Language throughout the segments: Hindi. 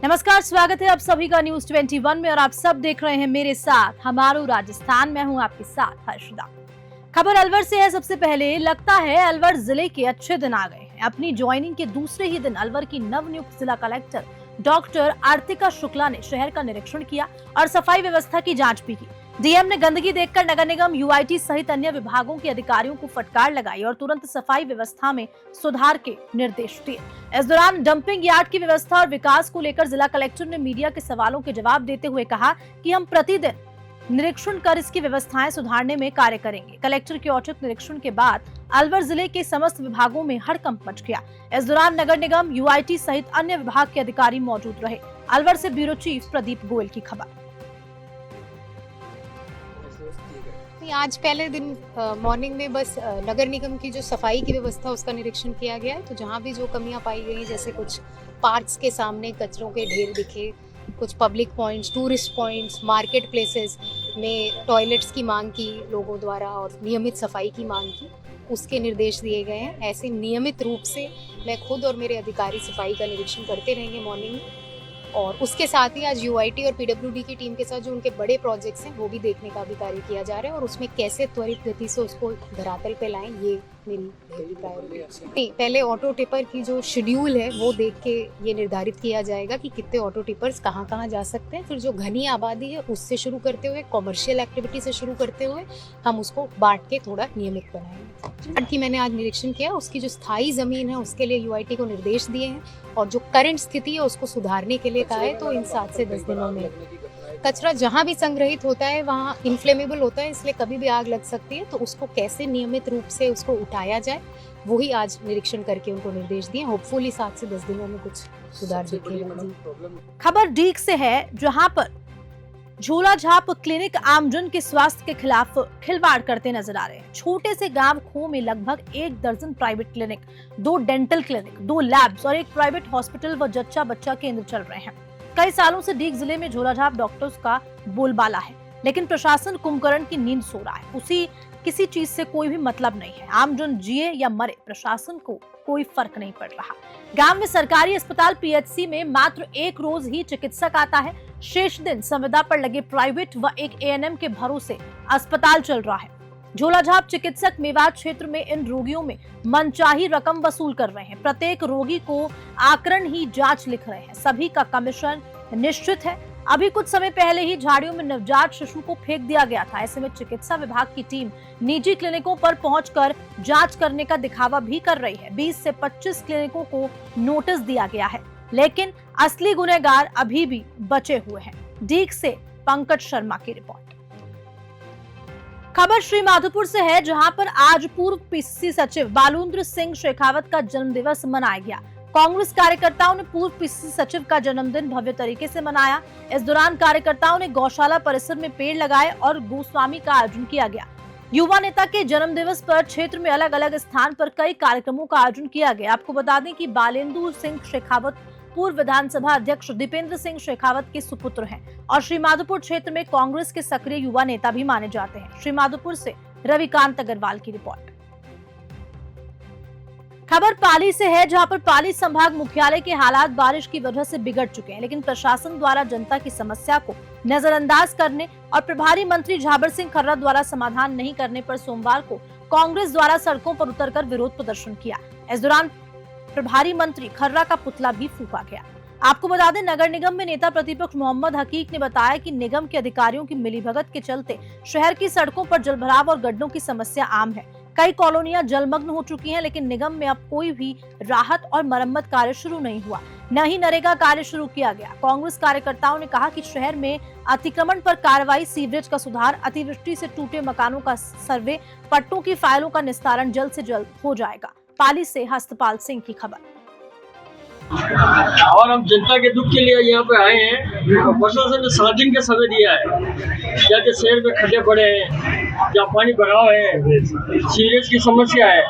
नमस्कार, स्वागत है आप सभी का न्यूज 21 में और आप सब देख रहे हैं मेरे साथ हमारू राजस्थान। मैं हूं आपके साथ हर्षदा। खबर अलवर से है। सबसे पहले लगता है अलवर जिले के अच्छे दिन आ गए हैं। अपनी ज्वाइनिंग के दूसरे ही दिन अलवर की नवनियुक्त जिला कलेक्टर डॉक्टर आर्तिका शुक्ला ने शहर का निरीक्षण किया और सफाई व्यवस्था की जांच भी की। डीएम ने गंदगी देखकर नगर निगम, यूआईटी सहित अन्य विभागों के अधिकारियों को फटकार लगाई और तुरंत सफाई व्यवस्था में सुधार के निर्देश दिए। इस दौरान डंपिंग यार्ड की व्यवस्था और विकास को लेकर जिला कलेक्टर ने मीडिया के सवालों के जवाब देते हुए कहा कि हम प्रतिदिन निरीक्षण कर इसकी व्यवस्थाएं सुधारने में कार्य करेंगे। कलेक्टर के औचक निरीक्षण के बाद अलवर जिले के समस्त विभागों में हड़कंप मच गया। इस दौरान नगर निगम, यूआईटी सहित अन्य विभाग के अधिकारी मौजूद रहे। अलवर से ब्यूरो चीफ प्रदीप गोयल की खबर। आज पहले दिन मॉर्निंग में बस नगर निगम की जो सफाई की व्यवस्था उसका निरीक्षण किया गया है। तो जहाँ भी जो कमियां पाई गई, जैसे कुछ पार्क्स के सामने कचरों के ढेर दिखे, कुछ public points, tourist points, market places में टॉयलेट्स की मांग की लोगों द्वारा और नियमित सफाई की मांग की, उसके निर्देश दिए गए हैं। ऐसे नियमित रूप से मैं खुद और मेरे अधिकारी सफाई का निरीक्षण करते रहेंगे मॉर्निंग में। और उसके साथ ही आज यूआईटी और पीडब्ल्यूडी की टीम के साथ जो उनके बड़े प्रोजेक्ट्स हैं वो भी देखने का भी कार्य किया जा रहा है और उसमें कैसे त्वरित गति से उसको धरातल पे लाएं, ये मेरी पहली प्रायोरिटी है। पहले ऑटो टिपर की जो शेड्यूल है वो देख के ये निर्धारित किया जाएगा कि कितने ऑटो टिपर्स कहाँ कहाँ जा सकते हैं। फिर जो घनी आबादी है उससे शुरू करते हुए, कॉमर्शियल एक्टिविटी से शुरू करते हुए हम उसको बांट के थोड़ा नियमित बनाएंगे। कि मैंने आज निरीक्षण किया, उसकी जो स्थायी जमीन है उसके लिए यूआईटी को निर्देश दिए हैं और जो करंट स्थिति है उसको सुधारने के लिए कहा है। तो इन 7 से 10 दिनों में कचरा जहाँ भी संग्रहित होता है वहाँ इन्फ्लेमेबल होता है, इसलिए कभी भी आग लग सकती है। तो उसको कैसे नियमित रूप से उसको उठाया जाए, वही आज निरीक्षण करके उनको निर्देश दिए। होपफुली 7 से 10 दिनों में कुछ सुधार दिखेगा। खबर डीग से है, जहाँ पर झोलाझाप क्लिनिक आमजन के स्वास्थ्य के खिलाफ खिलवाड़ करते नजर आ रहे हैं। छोटे से गांव खो में लगभग 1 दर्जन private clinic, 2 dental clinic, 2 labs और 1 प्राइवेट हॉस्पिटल व जच्चा बच्चा केंद्र चल रहे हैं। कई सालों से डीग जिले में झोलाझाप डॉक्टर्स का बोलबाला है, लेकिन प्रशासन कुंभकर्ण की नींद सो रहा है। किसी चीज से कोई भी मतलब नहीं है। आमजन जिए या मरे, प्रशासन को कोई फर्क नहीं पड़ रहा। गांव में सरकारी अस्पताल पीएचसी में मात्र 1 रोज ही चिकित्सक आता है। शेष दिन संविदा पर लगे प्राइवेट व एक एएनएम के भरोसे अस्पताल चल रहा है। झोलाझाप चिकित्सक मेवात क्षेत्र में इन रोगियों में मनचाही रकम वसूल कर रहे हैं। प्रत्येक रोगी को आकरण ही जांच लिख रहे हैं। सभी का कमीशन निश्चित है। अभी कुछ समय पहले ही झाड़ियों में नवजात शिशु को फेंक दिया गया था। ऐसे में चिकित्सा विभाग की टीम निजी क्लिनिकों पर पहुंचकर जांच करने का दिखावा भी कर रही है। 20 से 25 क्लिनिकों को नोटिस दिया गया है, लेकिन असली गुनहगार अभी भी बचे हुए हैं। डीग से पंकज शर्मा की रिपोर्ट। खबर श्रीमाधोपुर से है, जहां पर आज पूर्व पीसीसी सचिव बालूंद्र सिंह शेखावत का जन्मदिवस मनाया गया। कांग्रेस कार्यकर्ताओं ने पूर्व पीसीसी सचिव का जन्मदिन भव्य तरीके से मनाया। इस दौरान कार्यकर्ताओं ने गौशाला परिसर में पेड़ लगाए और गोस्वामी का आयोजन किया गया। युवा नेता के जन्मदिवस पर क्षेत्र में अलग अलग स्थान पर कई कार्यक्रमों का आयोजन किया गया। आपको बता दें कि बालेंदु सिंह शेखावत पूर्व विधानसभा अध्यक्ष दीपेंद्र सिंह शेखावत के सुपुत्र हैं और श्रीमाधोपुर क्षेत्र में कांग्रेस के सक्रिय युवा नेता भी माने जाते हैं। श्रीमाधोपुर से रविकांत अग्रवाल की रिपोर्ट। खबर पाली से है, जहां पर पाली संभाग मुख्यालय के हालात बारिश की वजह से बिगड़ चुके हैं, लेकिन प्रशासन द्वारा जनता की समस्या को नजरअंदाज करने और प्रभारी मंत्री झाबर सिंह खर्रा द्वारा समाधान नहीं करने पर सोमवार को कांग्रेस द्वारा सड़कों पर उतरकर विरोध प्रदर्शन किया। इस दौरान प्रभारी मंत्री खर्रा का पुतला भी फूंका गया। आपको बता दें, नगर निगम में नेता प्रतिपक्ष मोहम्मद हकीक ने बताया कि निगम के अधिकारियों की मिलीभगत के चलते शहर की सड़कों पर जलभराव और गड्ढों की समस्या आम है। कई कॉलोनियां जलमग्न हो चुकी हैं, लेकिन निगम में अब कोई भी राहत और मरम्मत कार्य शुरू नहीं हुआ, न ही नरेगा कार्य शुरू किया गया। कांग्रेस कार्यकर्ताओं ने कहा कि शहर में अतिक्रमण पर कार्रवाई, सीवरेज का सुधार, अतिवृष्टि से टूटे मकानों का सर्वे, पट्टों की फाइलों का निस्तारण जल्द से जल्द हो जाएगा। पाली से हस्तपाल सिंह की खबर। और हम जनता के दुख के लिए यहाँ पे आए हैं। प्रशासन ने 7 दिन का समय दिया है। जैसे शहर में खड्डे पड़े हैं, जहाँ पानी भराव है, सीवरेज की समस्या है।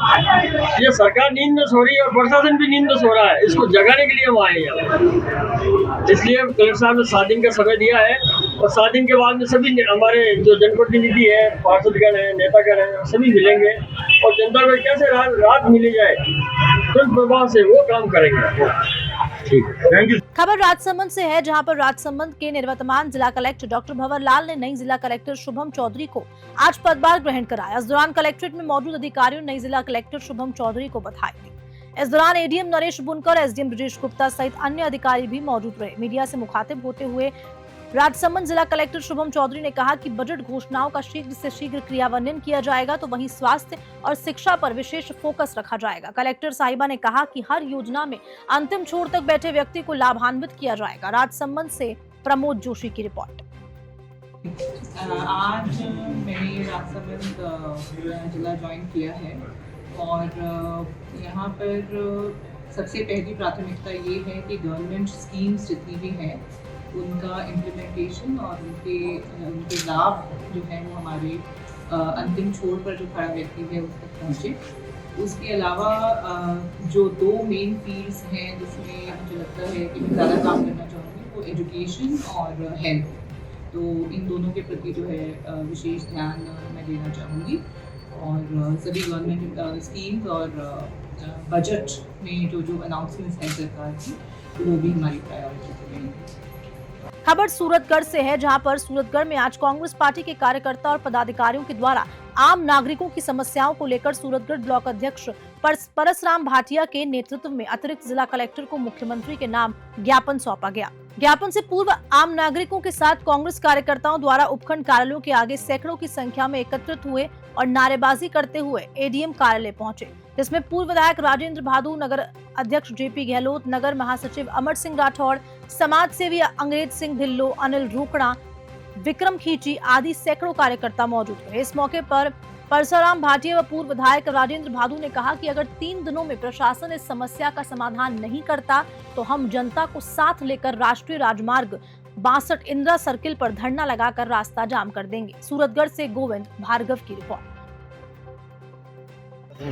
ये सरकार नींद में सो रही है और प्रशासन भी नींद में सो रहा है। इसको जगाने के लिए हम आए हैं। इसलिए कलेक्टर साहब ने 7 दिन का समय दिया है और 7 दिन के बाद में सभी हमारे जो जनप्रतिनिधि है, पार्षदगण है, नेतागण है, सभी मिलेंगे और जनता को कैसे राहत मिली जाए तुरंत प्रभाव से वो काम करेंगे। ठीक है, थैंक यू। खबर राजसमंद से है, जहां पर राजसमंद के निवर्तमान जिला कलेक्टर डॉक्टर भंवर लाल ने नई जिला कलेक्टर शुभम चौधरी को आज पदभार ग्रहण कराया। इस दौरान कलेक्ट्रेट में मौजूद अधिकारियों ने नई जिला कलेक्टर शुभम चौधरी को बधाई दी। इस दौरान एडीएम नरेश बुनकर, एसडीएम ब्रजेश गुप्ता सहित अन्य अधिकारी भी मौजूद रहे। मीडिया से मुखातिब होते हुए राजसमंद जिला कलेक्टर शुभम चौधरी ने कहा कि बजट घोषणाओं का शीघ्र से शीघ्र क्रियान्वयन किया जाएगा, तो वहीं स्वास्थ्य और शिक्षा पर विशेष फोकस रखा जाएगा। कलेक्टर साहिबा ने कहा कि हर योजना में अंतिम छोर तक बैठे व्यक्ति को लाभान्वित किया जाएगा। राजसमंद से प्रमोद जोशी की रिपोर्ट। आज मैंने राजसमंद जिला ज्वाइन किया है और यहाँ पर सबसे पहली प्राथमिकता ये है कि गवर्नमेंट स्कीम्स जितनी भी हैं उनका इम्प्लीमेंटेशन और उनके लाभ जो है वो हमारे अंतिम छोर पर जो खड़ा व्यक्ति है उस तक पहुँचे। उसके अलावा जो दो मेन फील्ड्स हैं जिसमें मुझे लगता है कि मैं ज़्यादा काम करना चाहूँगी वो एजुकेशन और हेल्थ, तो इन दोनों के प्रति जो है विशेष ध्यान मैं देना चाहूँगी और सभी गवर्नमेंट स्कीम्स और बजट में जो अनाउंसमेंट्स हैं सरकार की वो भी हमारी प्रायोरिटी रहेंगी। खबर सूरतगढ़ से है, जहां पर सूरतगढ़ में आज कांग्रेस पार्टी के कार्यकर्ता और पदाधिकारियों के द्वारा आम नागरिकों की समस्याओं को लेकर सूरतगढ़ ब्लॉक अध्यक्ष परसराम भाटिया के नेतृत्व में अतिरिक्त जिला कलेक्टर को मुख्यमंत्री के नाम ज्ञापन सौंपा गया। ज्ञापन से पूर्व आम नागरिकों के साथ कांग्रेस कार्यकर्ताओं द्वारा उपखंड कार्यालयों के आगे सैकड़ों की संख्या में एकत्रित हुए और नारेबाजी करते हुए एडीएम कार्यालय पहुंचे, जिसमें पूर्व विधायक राजेंद्र भादु, नगर अध्यक्ष जेपी गहलोत, नगर महासचिव अमर सिंह राठौड़, समाज सेवी अंग्रेज सिंह ढिल्लो, अनिल रोकड़ा, विक्रम खींची आदि सैकड़ों कार्यकर्ता मौजूद रहे। इस मौके पर परसराम भाटिया व पूर्व विधायक राजेंद्र भादु ने कहा कि अगर 3 दिनों में प्रशासन इस समस्या का समाधान नहीं करता तो हम जनता को साथ लेकर राष्ट्रीय राजमार्ग 62 इंदिरा सर्किल पर धरना लगाकर रास्ता जाम कर देंगे। सूरतगढ़ से गोविंद भार्गव की रिपोर्ट।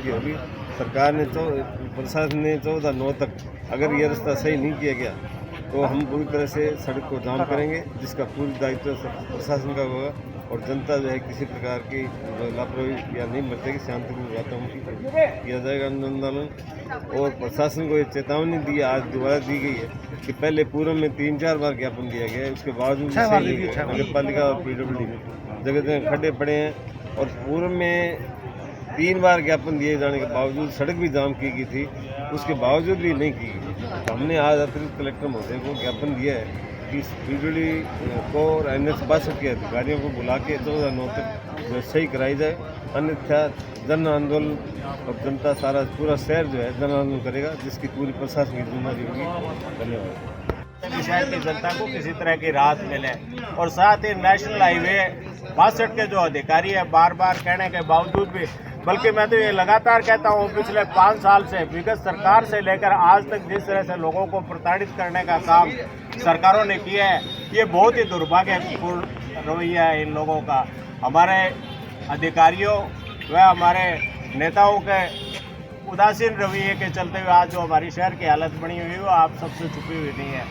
होगी सरकार ने प्रशासन ने 14/9 तक अगर ये रास्ता सही नहीं किया गया तो हम पूरी तरह से सड़क को जाम करेंगे, जिसका पूरी दायित्व प्रशासन का होगा और जनता जो है किसी प्रकार की लापरवाही या नहीं बरतेगी, शांतिपूर्ण वातावरण किया जाएगा आंदोलन। और प्रशासन को ये चेतावनी दी आज दोबारा दी गई है कि पहले पूर्व में 3-4 बार ज्ञापन दिया गया है, उसके बावजूद नगर पालिका और PWD में जगह जगह खड्डे पड़े हैं और पूर्व में 3 बार ज्ञापन दिए जाने के बावजूद सड़क भी जाम की गई थी, उसके बावजूद भी नहीं की गई। तो हमने आज अतिरिक्त कलेक्टर महोदय को ज्ञापन दिया है कि PWD को और NH 62 के अधिकारियों को बुला के 14/9 तक सही कराई जाए, अन्यथा जन आंदोलन और जनता सारा पूरा शहर जो है जन आंदोलन करेगा, जिसकी पूरी प्रशासन की जिम्मेदारी होगी। धन्यवाद। शहर की जनता को किसी तरह की राहत मिले और साथ ही नेशनल हाईवे 62 के जो अधिकारी है बार बार कहने के बावजूद भी, बल्कि मैं तो ये लगातार कहता हूँ पिछले 5 साल से विगत सरकार से लेकर आज तक जिस तरह से लोगों को प्रताड़ित करने का काम सरकारों ने किया है, ये बहुत ही दुर्भाग्यपूर्ण रवैया है इन लोगों का। हमारे अधिकारियों व हमारे नेताओं के उदासीन रवैये के चलते हुए आज जो हमारी शहर की हालत बनी हुई है वो आप सबसे छुपी हुई नहीं है।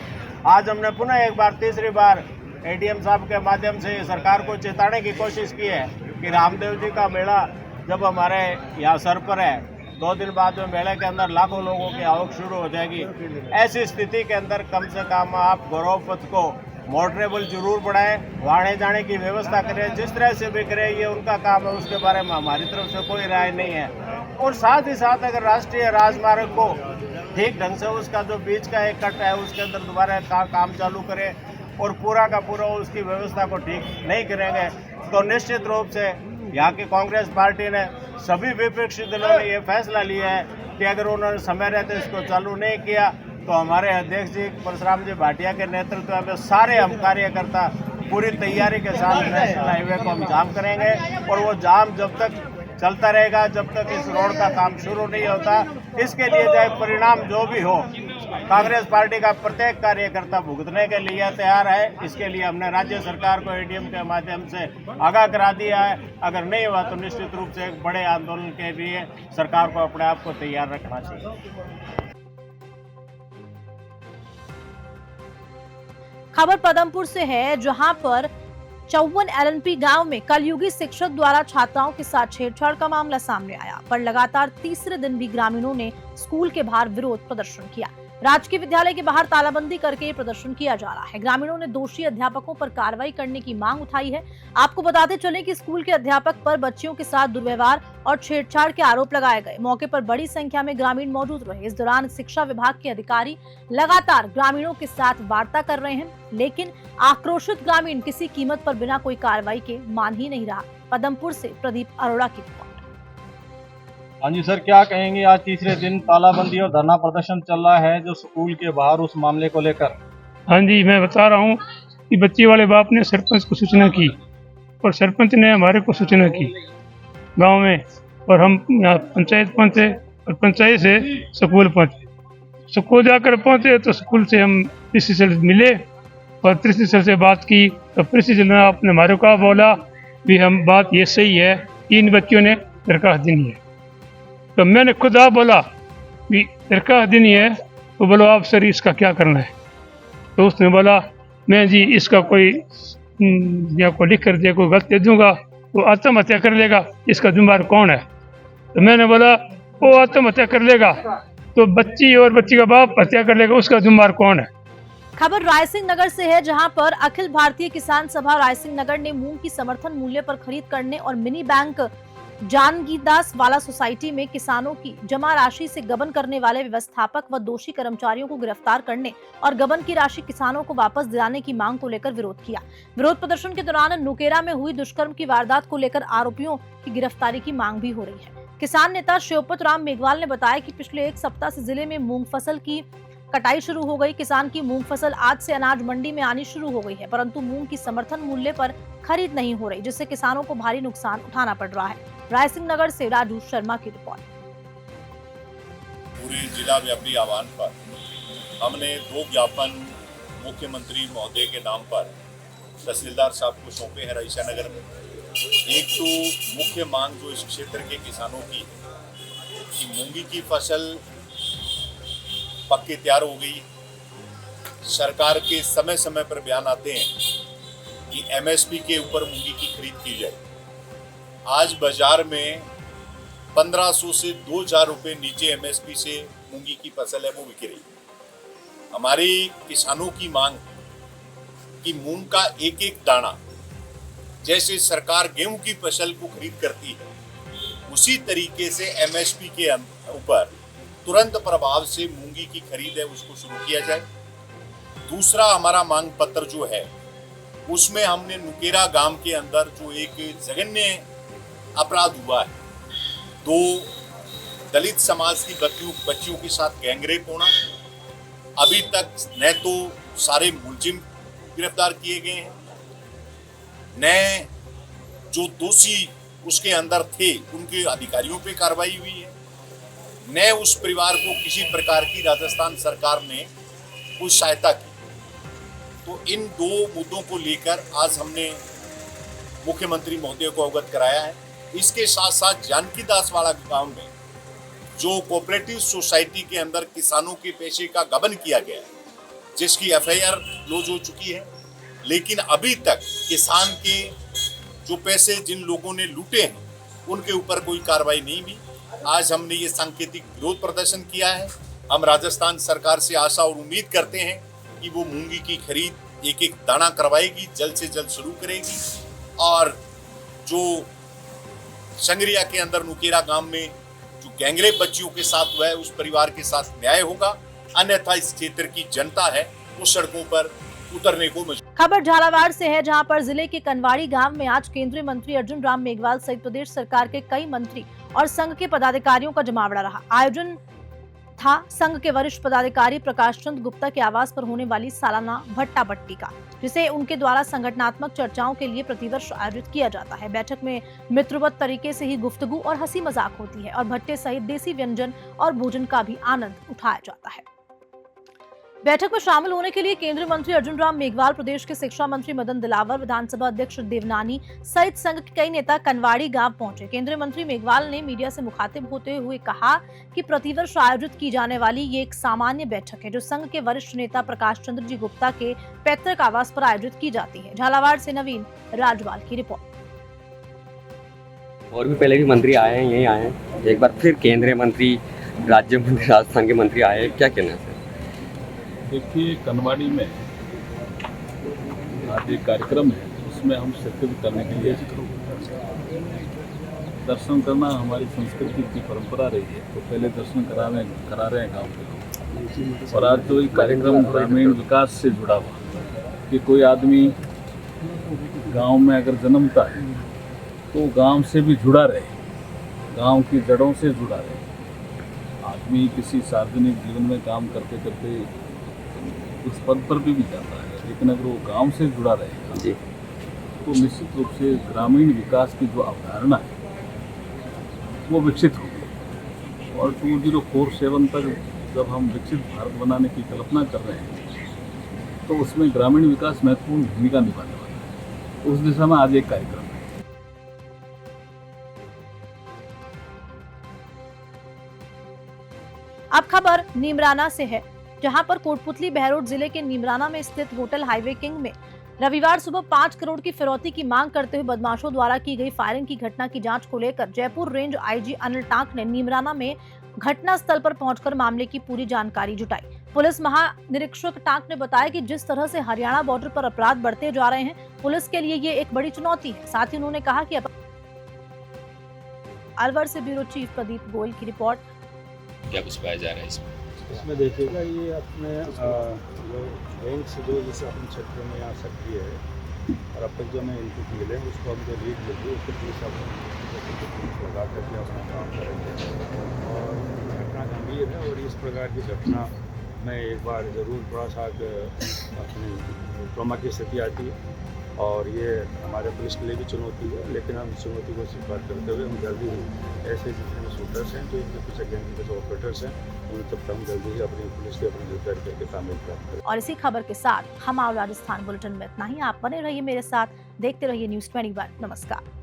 आज हमने पुनः एक बार तीसरी बार एडीएम साहब के माध्यम से सरकार को चेताने की कोशिश की है कि रामदेव जी का मेला जब हमारे यहाँ सर पर है, 2 दिन बाद में मेले के अंदर लाखों लोगों की आवक शुरू हो जाएगी। ऐसी स्थिति के अंदर कम से कम आप गौरव पथ को मोटरेबल जरूर बढ़ाएं, आने जाने की व्यवस्था करें, जिस तरह से भी करें ये उनका काम है, उसके बारे में हमारी तरफ से कोई राय नहीं है। और साथ ही साथ अगर राष्ट्रीय राजमार्ग को ठीक ढंग से उसका जो बीच का एक कट है उसके अंदर दोबारा काम चालू करें और पूरा का पूरा उसकी व्यवस्था को ठीक नहीं करेंगे तो निश्चित रूप से यहाँ की कांग्रेस पार्टी ने सभी विपक्षी दलों ने ये फैसला लिया है कि अगर उन्होंने समय रहते इसको चालू नहीं किया तो हमारे अध्यक्ष जी परसराम जी भाटिया के नेतृत्व में सारे हम कार्यकर्ता पूरी तैयारी के साथ नेशनल हाईवे को हम जाम करेंगे और वो जाम जब तक चलता रहेगा जब तक इस रोड का काम शुरू नहीं होता। इसके लिए चाहे परिणाम जो भी हो, कांग्रेस पार्टी का प्रत्येक कार्यकर्ता भुगतने के लिए तैयार है। इसके लिए हमने राज्य सरकार को एडीएम के माध्यम से आगाह करा दिया है। अगर नहीं हुआ तो निश्चित रूप से एक बड़े आंदोलन के लिए सरकार को अपने आप को तैयार रखना चाहिए। खबर पदमपुर से है, जहां पर 54 LNP गांव में कलयुगी शिक्षक द्वारा छात्राओं के साथ छेड़छाड़ का मामला सामने आया, पर लगातार तीसरे दिन भी ग्रामीणों ने स्कूल के बाहर विरोध प्रदर्शन किया। राजकीय विद्यालय के बाहर तालाबंदी करके ये प्रदर्शन किया जा रहा है। ग्रामीणों ने दोषी अध्यापकों पर कार्रवाई करने की मांग उठाई है। आपको बताते चलें कि स्कूल के अध्यापक पर बच्चियों के साथ दुर्व्यवहार और छेड़छाड़ के आरोप लगाए गए। मौके पर बड़ी संख्या में ग्रामीण मौजूद रहे। इस दौरान शिक्षा विभाग के अधिकारी लगातार ग्रामीणों के साथ वार्ता कर रहे हैं, लेकिन आक्रोशित ग्रामीण किसी कीमत पर बिना कोई कार्रवाई के मान ही नहीं रहा। पदमपुर से प्रदीप अरोड़ा की रिपोर्ट। हाँ जी सर, क्या कहेंगे? आज तीसरे दिन तालाबंदी और धरना प्रदर्शन चल रहा है जो स्कूल के बाहर उस मामले को लेकर। हाँ जी, मैं बता रहा हूँ कि बच्ची वाले बाप ने सरपंच को सूचना की और सरपंच ने हमारे को सूचना की गांव में, और हम यहाँ पंचायत पहुँचे और पंचायत से स्कूल पहुँचे। स्कूल जाकर पहुँचे तो स्कूल से हम प्रिंसिपल से मिले और प्रिंसिपल से बात की तो प्रिंसिपल ने आपने हमारे को बोला भी हम बात ये सही है, 3 बच्चियों ने दरखास्त देनी है। तो मैंने खुद आप बोला भी दरखास्त देनी है, तो बोलो आप सर इसका क्या करना है? तो उसने बोला मैं जी इसका कोई या को लिख कर दे, कोई गलत दे दूंगा तो आत्महत्या कर लेगा, इसका जिम्मेदार कौन है? तो मैंने बोला वो आत्महत्या कर लेगा तो बच्ची और बच्ची का बाप हत्या कर लेगा, उसका जिम्मेदार कौन है? खबर रायसिंह नगर से है, जहां पर अखिल भारतीय किसान सभा रायसिंह नगर ने मूंग की समर्थन मूल्य पर खरीद करने और मिनी बैंक जानकीदास वाला सोसाइटी में किसानों की जमा राशि से गबन करने वाले व्यवस्थापक व दोषी कर्मचारियों को गिरफ्तार करने और गबन की राशि किसानों को वापस दिलाने की मांग को लेकर विरोध किया। विरोध प्रदर्शन के दौरान नुकेरा में हुई दुष्कर्म की वारदात को लेकर आरोपियों की गिरफ्तारी की मांग भी हो रही है। किसान नेता शिवपत राम मेघवाल ने बताया कि पिछले 1 सप्ताह से जिले में मूंग फसल की कटाई शुरू हो गई। किसान की मूंग फसल आज से अनाज मंडी में आनी शुरू हो गई है, परंतु मूंग की समर्थन मूल्य पर खरीद नहीं हो रही, जिससे किसानों को भारी नुकसान उठाना पड़ रहा है। रायसिंह नगर से राजू शर्मा की रिपोर्ट। पूरे जिला व्यापी आह्वान पर हमने 2 ज्ञापन मुख्यमंत्री महोदय के नाम पर तहसीलदार साहब को सौंपे हैं रायसिंह नगर में। एक तो मुख्य मांग जो इस क्षेत्र के किसानों की है कि मूंगी की फसल पक के तैयार हो गई। सरकार के समय समय पर बयान आते हैं कि एमएसपी के ऊपर मूंगी की खरीद की जाए। आज बाजार में 1500 से 2000 रुपये नीचे एमएसपी से मूंगी की फसल है वो बिक रही। हमारी किसानों की मांग कि मूंग का एक एक दाना जैसे सरकार गेहूं की फसल को खरीद करती है, उसी तरीके से एमएसपी के ऊपर तुरंत प्रभाव से मूंगी की खरीद है उसको शुरू किया जाए। दूसरा हमारा मांग पत्र जो है उसमें हमने नुकेरा गांव के अंदर जो एक जघन्य अपराध हुआ है, 2 दलित समाज की बच्चियों के साथ गैंगरेप होना, अभी तक न तो सारे मुलजिम गिरफ्तार किए गए हैं, न जो दोषी उसके अंदर थे उनके अधिकारियों पे कार्रवाई हुई है, न उस परिवार को किसी प्रकार की राजस्थान सरकार ने कोई सहायता की। तो इन 2 मुद्दों को लेकर आज हमने मुख्यमंत्री महोदय को अवगत कराया है। इसके साथ साथ जानकीदास वाला गांव में जो कोऑपरेटिव सोसाइटी के अंदर किसानों के पैसे का गबन किया गया है, जिसकी एफआईआर लॉन्च हो चुकी है, लेकिन अभी तक किसान के जो पैसे जिन लोगों ने लूटे हैं उनके ऊपर कोई कार्रवाई नहीं हुई। आज हमने ये सांकेतिक विरोध प्रदर्शन किया है। हम राजस्थान सरकार से आशा और उम्मीद करते हैं कि वो मूंगी की खरीद एक एक दाना करवाएगी, जल्द से जल्द शुरू करेगी, और जो संगरिया के अंदर नुकेरा गांव में जो गैंगरेप बच्चियों के साथ हुआ है उस परिवार के साथ न्याय होगा, अन्यथा इस क्षेत्र की जनता है वो सड़कों पर उतरने को मजबूर। खबर झालावाड़ से है, जहां पर जिले के कनवाड़ी गांव में आज केंद्रीय मंत्री अर्जुन राम मेघवाल सहित प्रदेश सरकार के कई मंत्री और संघ के पदाधिकारियों का जमावड़ा रहा। आयोजन था संघ के वरिष्ठ पदाधिकारी प्रकाश चंद्र गुप्ता के आवास पर होने वाली सालाना भट्टा बट्टी का, जिसे उनके द्वारा संगठनात्मक चर्चाओं के लिए प्रतिवर्ष आयोजित किया जाता है। बैठक में मित्रवत तरीके से ही गुफ्तगू और हंसी मजाक होती है और भट्टे सहित देसी व्यंजन और भोजन का भी आनंद उठाया जाता है। बैठक में शामिल होने के लिए केंद्रीय मंत्री अर्जुन राम मेघवाल, प्रदेश के शिक्षा मंत्री मदन दिलावर, विधानसभा अध्यक्ष देवनानी सहित संघ के कई नेता कनवाड़ी गांव पहुंचे। केंद्रीय मंत्री मेघवाल ने मीडिया से मुखातिब होते हुए कहा कि प्रतिवर्ष आयोजित की जाने वाली ये एक सामान्य बैठक है जो संघ के वरिष्ठ नेता प्रकाश चंद्र जी गुप्ता के पैतृक आवास पर आयोजित की जाती है। झालावाड़ से नवीन राजवाल की रिपोर्ट। और भी पहले भी मंत्री आए हैं, यही आए हैं, एक बार फिर केंद्रीय मंत्री, राज्य मंत्री, राजस्थान के मंत्री आए, क्या कहना है? देखिए, कनवाड़ी में आज एक कार्यक्रम है, उसमें हम शिरकत करने के लिए दर्शन करना हमारी संस्कृति की परंपरा रही है, तो पहले दर्शन करा रहे हैं गांव के लोग। और आज जो ये कार्यक्रम ग्रामीण विकास से जुड़ा हुआ कि कोई आदमी गांव में अगर जन्मता है तो गांव से भी जुड़ा रहे, गांव की जड़ों से जुड़ा रहे। आदमी किसी सार्वजनिक जीवन में काम करते करते उस पद पर भी जाता है, लेकिन अगर वो गांव से जुड़ा रहेगा जी, तो निश्चित रूप से ग्रामीण विकास की जो अवधारणा है वो विकसित होगी। और 2047 तक जब हम विकसित भारत बनाने की कल्पना कर रहे हैं तो उसमें ग्रामीण विकास महत्वपूर्ण भूमिका निभाने वाला है। उस दिशा में आज एक कार्यक्रम है। अब खबर नीमराना से है, जहां पर कोटपुतली बहरोड जिले के नीमराना में स्थित होटल हाईवे किंग में रविवार सुबह 5 करोड़ की फिरौती की मांग करते हुए बदमाशों द्वारा की गई फायरिंग की घटना की जांच को लेकर Jaipur range IG Anil tank ने नीमराना में घटना स्थल पर पहुंचकर मामले की पूरी जानकारी जुटाई। पुलिस महानिरीक्षक टांक ने बताया कि जिस तरह से हरियाणा बॉर्डर पर अपराध बढ़ते जा रहे हैं, पुलिस के लिए ये एक बड़ी चुनौती है। साथ ही उन्होंने कहा कि अलवर से ब्यूरो चीफ प्रदीप गोयल की रिपोर्ट। क्या कुछ पाया जा रहा है इसमें देखिएगा, ये अपने जो बैंक से जो जैसे अपने क्षेत्र में यहाँ सक्रिय है और अब तक जो हमें इनपुट मिले उसको हम जो लीड मिलती है उसको पुलिस अपने लगा करके अपना काम करेंगे। और घटना गंभीर है और इस प्रकार की घटना में एक बार ज़रूर थोड़ा सा अपनी ट्रॉमा की स्थिति आती है और ये हमारे पुलिस के लिए भी चुनौती है, लेकिन हम चुनौती को स्वीकार करते हुए हम जल्दी ही ऐसे जितने शूटर्स हैं जो इनके पीछे गैंग के जो ऑपरेटर्स हैं उन तक हम जल्दी ही अपनी पुलिस की अपनी गिरफ्तारी करके कामयाब प्राप्त करें। और इसी खबर के साथ हमारा राजस्थान बुलेटिन में इतना ही। आप बने रहिए मेरे साथ, देखते रहिए न्यूज़ 21। नमस्कार।